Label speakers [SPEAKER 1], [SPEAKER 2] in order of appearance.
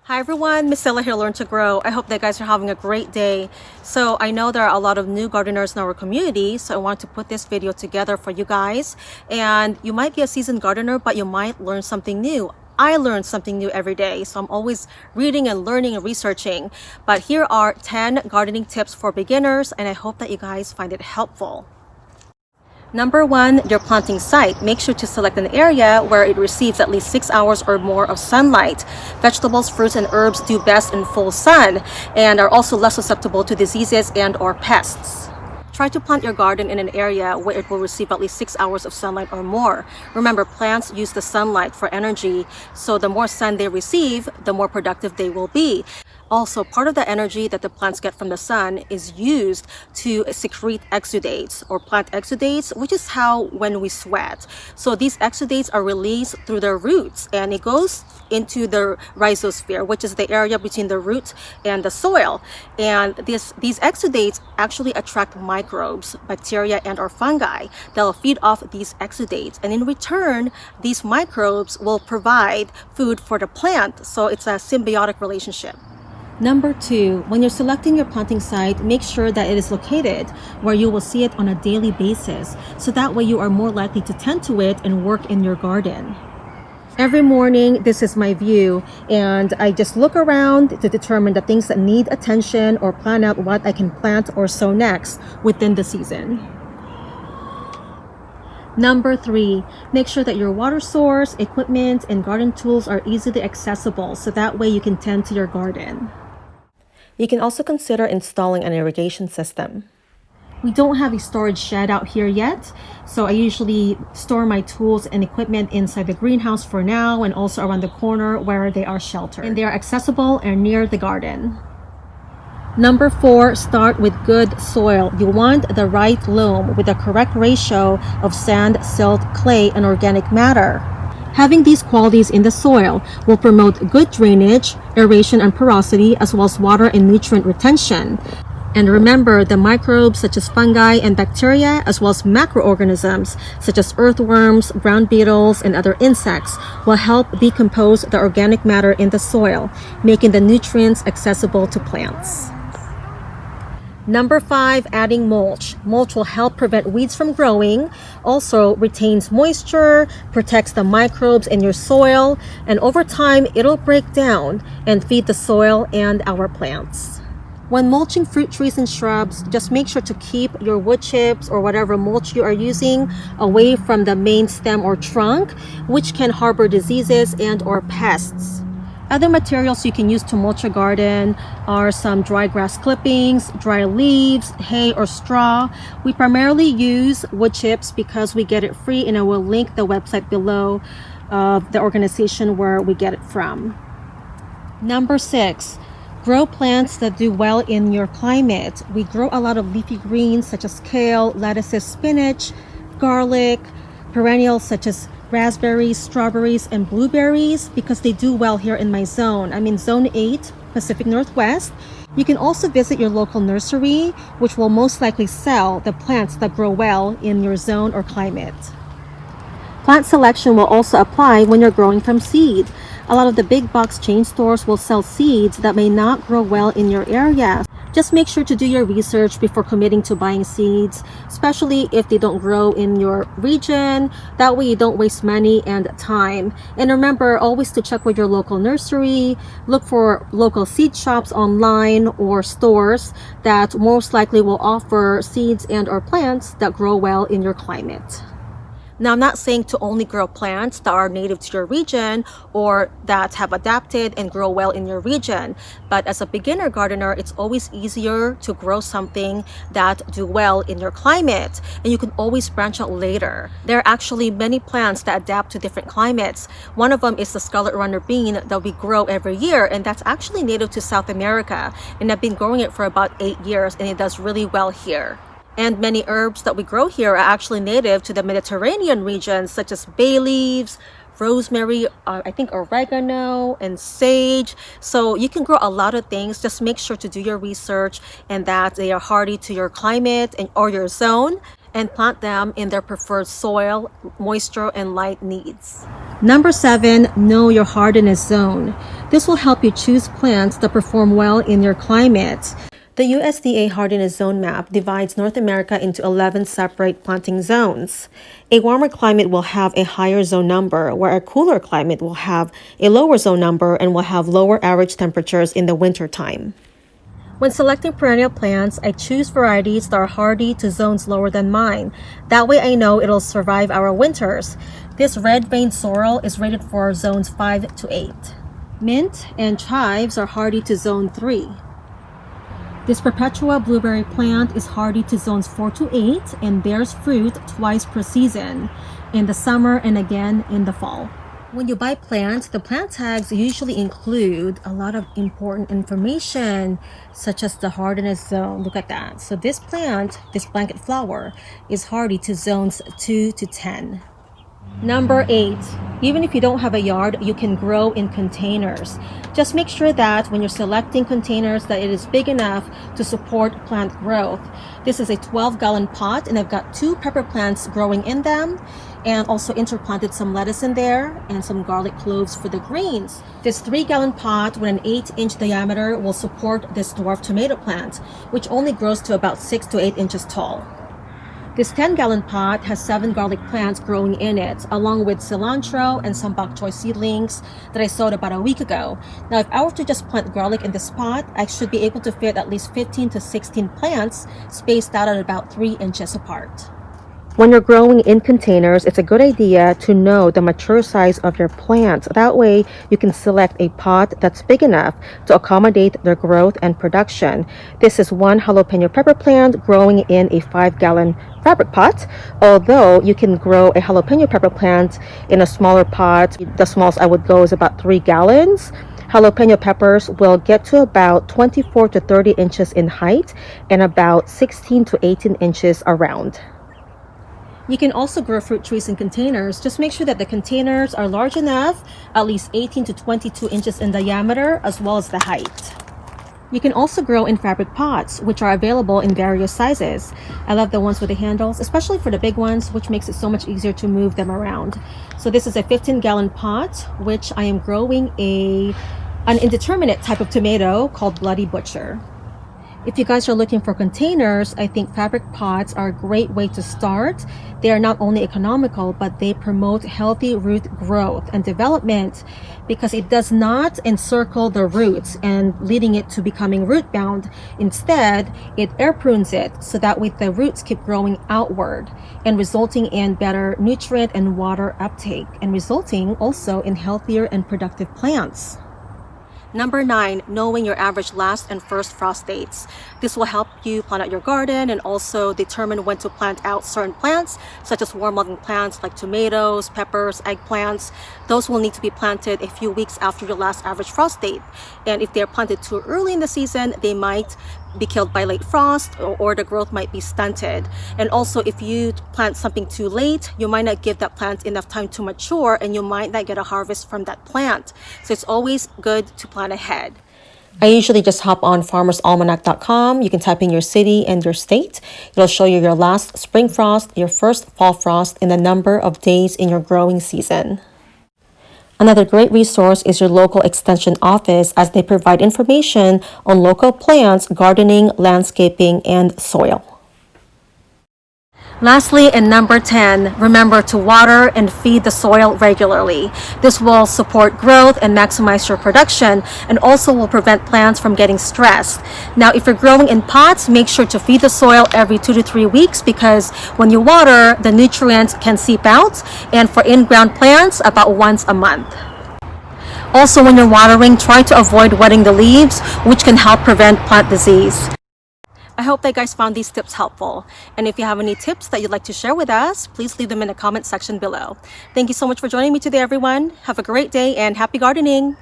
[SPEAKER 1] Hi everyone, Misilla here, Learn to Grow. I hope that you guys are having a great day. So I know there are a lot of new gardeners in our community, so I want to put this video together for you guys. And you might be a seasoned gardener, but you might learn something new. I learn something new every day, so I'm always reading and learning and researching. But here are 10 gardening tips for beginners, and I hope that you guys find it helpful. Number 1, your planting site. Make sure to select an area where it receives at least 6 hours or more of sunlight. Vegetables, fruits, and herbs do best in full sun and are also less susceptible to diseases and/or pests. Try to plant your garden in an area where it will receive at least 6 hours of sunlight or more. Remember, plants use the sunlight for energy, so the more sun they receive, the more productive they will be. Also, part of the energy that the plants get from the sun is used to secrete exudates or plant exudates, which is how when we sweat. So these exudates are released through their roots and it goes into the rhizosphere, which is the area between the root and the soil. And these exudates actually attract microbes, bacteria, and or fungi. They'll feed off these exudates, and in return, these microbes will provide food for the plant. So it's a symbiotic relationship. Number 2, when you're selecting your planting site, make sure that it is located where you will see it on a daily basis. So that way you are more likely to tend to it and work in your garden. Every morning, this is my view, and I just look around to determine the things that need attention or plan out what I can plant or sow next within the season. Number 3, make sure that your water source, equipment, and garden tools are easily accessible so that way you can tend to your garden. You can also consider installing an irrigation system. We don't have a storage shed out here yet, so I usually store my tools and equipment inside the greenhouse for now and also around the corner where they are sheltered. And they are accessible and near the garden. Number 4, start with good soil. You want the right loam with the correct ratio of sand, silt, clay, and organic matter. Having these qualities in the soil will promote good drainage, aeration and porosity, as well as water and nutrient retention. And remember, the microbes such as fungi and bacteria, as well as macroorganisms such as earthworms, ground beetles, and other insects will help decompose the organic matter in the soil, making the nutrients accessible to plants. Number 5, adding mulch. Mulch will help prevent weeds from growing, also retains moisture, protects the microbes in your soil, and over time, it'll break down and feed the soil and our plants. When mulching fruit trees and shrubs, just make sure to keep your wood chips or whatever mulch you are using away from the main stem or trunk, which can harbor diseases and or pests. Other materials you can use to mulch a garden are some dry grass clippings, dry leaves, hay, or straw. We primarily use wood chips because we get it free, and I will link the website below of the organization where we get it from. Number 6, grow plants that do well in your climate. We grow a lot of leafy greens such as kale, lettuces, spinach, garlic, perennials such as raspberries, strawberries, and blueberries because they do well here in my zone. I'm in Zone 8, Pacific Northwest. You can also visit your local nursery, which will most likely sell the plants that grow well in your zone or climate. Plant selection will also apply when you're growing from seed. A lot of the big box chain stores will sell seeds that may not grow well in your area. Just make sure to do your research before committing to buying seeds, especially if they don't grow in your region. That way you don't waste money and time. And remember always to check with your local nursery, look for local seed shops online or stores that most likely will offer seeds and or plants that grow well in your climate. Now, I'm not saying to only grow plants that are native to your region or that have adapted and grow well in your region, but as a beginner gardener, it's always easier to grow something that do well in your climate, and you can always branch out later. There are actually many plants that adapt to different climates. One of them is the scarlet runner bean that we grow every year, and that's actually native to South America, and I've been growing it for about 8 years, and it does really well here. And many herbs that we grow here are actually native to the Mediterranean region, such as bay leaves, rosemary, I think oregano, and sage. So you can grow a lot of things. Just make sure to do your research and that they are hardy to your climate and or your zone, and plant them in their preferred soil, moisture, and light needs. Number 7, know your hardiness zone. This will help you choose plants that perform well in your climate. The USDA Hardiness Zone Map divides North America into 11 separate planting zones. A warmer climate will have a higher zone number, where a cooler climate will have a lower zone number and will have lower average temperatures in the winter time. When selecting perennial plants, I choose varieties that are hardy to zones lower than mine. That way I know it'll survive our winters. This red-veined sorrel is rated for zones 5 to 8. Mint and chives are hardy to zone 3. This perpetua blueberry plant is hardy to zones 4 to 8 and bears fruit twice per season, in the summer and again in the fall. When you buy plants, the plant tags usually include a lot of important information, such as the hardiness zone. Look at that. So this plant, this blanket flower, is hardy to zones 2 to 10. Number 8. Even if you don't have a yard, you can grow in containers. Just make sure that when you're selecting containers that it is big enough to support plant growth. This is a 12-gallon pot and I've got 2 pepper plants growing in them, and also interplanted some lettuce in there and some garlic cloves for the greens. This 3-gallon pot with an 8-inch diameter will support this dwarf tomato plant, which only grows to about 6 to 8 inches tall. This 10-gallon pot has 7 garlic plants growing in it, along with cilantro and some bok choy seedlings that I sowed about a week ago. Now, if I were to just plant garlic in this pot, I should be able to fit at least 15 to 16 plants spaced out at about 3 inches apart. When you're growing in containers, it's a good idea to know the mature size of your plants. That way, you can select a pot that's big enough to accommodate their growth and production. This is one jalapeno pepper plant growing in a 5-gallon fabric pot, although you can grow a jalapeno pepper plant in a smaller pot. The smallest I would go is about 3 gallons. Jalapeno peppers will get to about 24 to 30 inches in height and about 16 to 18 inches around. You can also grow fruit trees in containers. Just make sure that the containers are large enough, at least 18 to 22 inches in diameter, as well as the height. You can also grow in fabric pots, which are available in various sizes. I love the ones with the handles, especially for the big ones, which makes it so much easier to move them around. So this is a 15-gallon pot, which I am growing an indeterminate type of tomato called Bloody Butcher. If you guys are looking for containers, I think fabric pots are a great way to start. They are not only economical, but they promote healthy root growth and development because it does not encircle the roots and leading it to becoming root bound. Instead, it air prunes it so that way the roots keep growing outward and resulting in better nutrient and water uptake and resulting also in healthier and productive plants. Number 9, knowing your average last and first frost dates. This will help you plan out your garden and also determine when to plant out certain plants, such as warm-loving plants like tomatoes, peppers, eggplants. Those will need to be planted a few weeks after your last average frost date. And if they're planted too early in the season, they might be killed by late frost or the growth might be stunted. And also, if you plant something too late, you might not give that plant enough time to mature and you might not get a harvest from that plant. So it's always good to plan ahead. I usually just hop on farmersalmanac.com. You can type in your city and your state. It'll show you your last spring frost, your first fall frost, and the number of days in your growing season. Another great resource is your local extension office as they provide information on local plants, gardening, landscaping, and soil. Lastly, and number 10, remember to water and feed the soil regularly. This will support growth and maximize your production and also will prevent plants from getting stressed. Now, if you're growing in pots, make sure to feed the soil every 2 to 3 weeks because when you water, the nutrients can seep out, and for in-ground plants, about once a month. Also, when you're watering, try to avoid wetting the leaves, which can help prevent plant disease. I hope that you guys found these tips helpful. And if you have any tips that you'd like to share with us, please leave them in the comment section below. Thank you so much for joining me today, everyone. Have a great day and happy gardening.